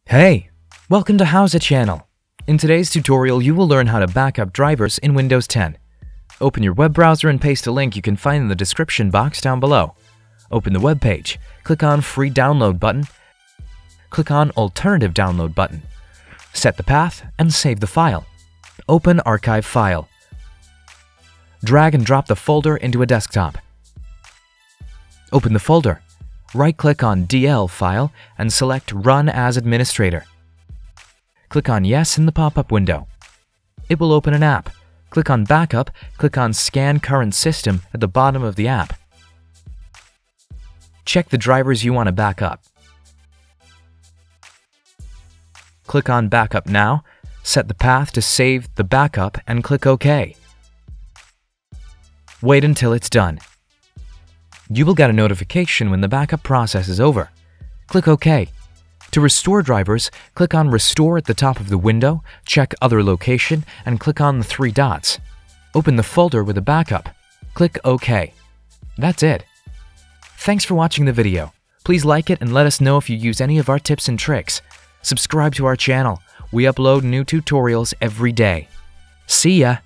Hey, welcome to How's It channel. In today's tutorial, you will learn how to back up drivers in Windows 10. Open your web browser and paste a link you can find in the description box down below. Open the web page, click on Free Download button, click on Alternative Download button. Set the path and save the file. Open Archive File. Drag and drop the folder into a desktop. Open the folder. Right-click on DL file and select Run as Administrator. Click on Yes in the pop-up window. It will open an app. Click on Backup, click on Scan Current System at the bottom of the app. Check the drivers you want to back up. Click on Backup Now, set the path to save the backup and click OK. Wait until it's done. You will get a notification when the backup process is over. Click OK. To restore drivers, click on Restore at the top of the window, check Other Location, and click on the three dots. Open the folder with a backup. Click OK. That's it. Thanks for watching the video. Please like it and let us know if you use any of our tips and tricks. Subscribe to our channel. We upload new tutorials every day. See ya!